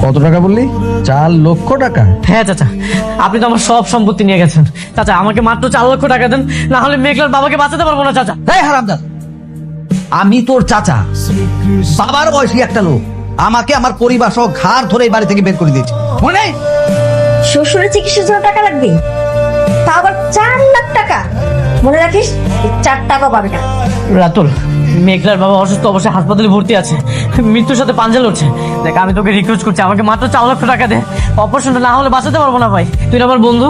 কত টাকা বললি? 4 লক্ষ টাকা? হ্যাঁ চাচা, আপনি তো আমার সব সম্পত্তি নিয়ে গেছেন। চাচা আমাকে মাত্র 4 লক্ষ টাকা দেন, না হলে মেঘলার বাবাকে বাঁচাতে পারবো না চাচা। এই হারামজাদা, আমি তোর চাচা, বাবার বয়সী একটা লোক। আমাকে আমার পরিবার সহ ঘাড় ধরে এই বাড়ি থেকে বের করে দিয়েছে, মনে নেই? শ্বশুরের চিকিৎসার জন্য টাকা লাগবে, তা আবার 4 লাখ টাকা। মনে রাখিস, 4 টাকা পাবে না। রাতুল, মেঘলার বাবা অসুস্থ অবশ্যই হাসপাতালে ভর্তি আছে, মৃত্যুর সাথে পাঞ্জা লড়ছে। দেখ আমি তোকে রিকোয়েস্ট করছি, আমাকে মাত্র 4 লক্ষ টাকা দে। অপারেশনটা না হলে বাঁচাতে পারবো না ভাই। তুই না আমার বন্ধু।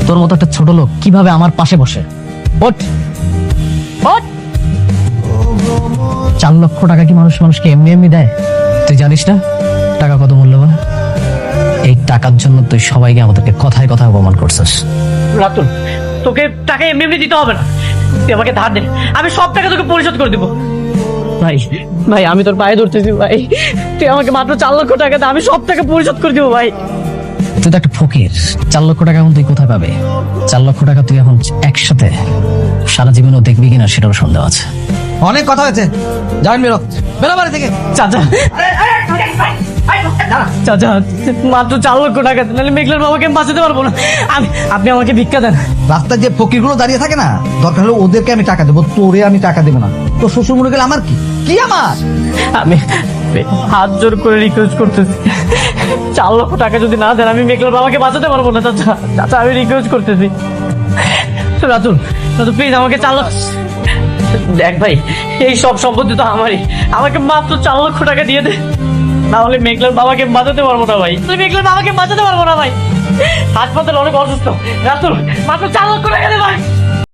তোর মতো একটা ছোট লোক কিভাবে আমার পাশে বসে? ওঠ ওঠ। 4 লক্ষ টাকা কি মানুষকে এমনি এমনি দেয়? তুই জানিস না টাকা কত মূল্যবান? এই টাকার জন্য তুই সবাইকে আমাদেরকে কথায় কথায় অপমান করছিস। রাতুল, তোকে টাকা এমনি এমনি দিতে হবে না, তুই আমাকে ধার দে, আমি সব টাকা তোকে পরিশোধ করে দেবো। ভাই ভাই আমি তোর পায়ে ধরতেছি ভাই, তুই আমাকে মাত্র 4 লক্ষ টাকা দে, আমি সব টাকা পরিশোধ করে দেবো ভাই। তুই তো একটা ফকির, 4 লক্ষ টাকা এখন তুই কোথায় পাবে? 4 লক্ষ টাকা তুই এখন একসাথে সারা জীবনও দেখবি কিনা সেটারও সন্দেহ আছে। অনেক কথা হয়েছে, যাবেন বেরো, বেরো বাড়ি থেকে। চাচা চাচা মাত্র 4 লক্ষ টাকা দেন, নাহলে মেঘলার বাবাকে আমি বাঁচাতে পারবো না। আপনি আমাকে ভিক্ষা দেন। রাস্তায় যে ফকিরগুলো দাঁড়িয়ে থাকে না, দরকার হলে ওদেরকে আমি টাকা দেবো, তোরে আমি টাকা দেবো না। তোর শ্বশুর মনে গেলে আমার কি কি আমার? আমি হাত জোর করে রিকোয়েস্ট করতেছি, 4 লক্ষ টাকা যদি না দেন আমি মেঘলার বাবাকে বাঁচাতে পারবো না। চাচা চাচা আমি রিকোয়েস্ট করতেছি। রাতুল রাতুল প্লিজ আমাকে 4 লক্ষ দেখ ভাই, এই সব সম্পত্তি তো আমারই, আমাকে মাত্র 4 লক্ষ টাকা দিয়ে দে, না হলে মেঘলার বাবাকে বাঁচাতে পারবো না ভাই। তুই মেঘলার বাবাকে বাঁচাতে পারবো না ভাই, হাসপাতালে অনেক অসুস্থ। রাতুল মাত্র 4 লক্ষ টাকা দে ভাই।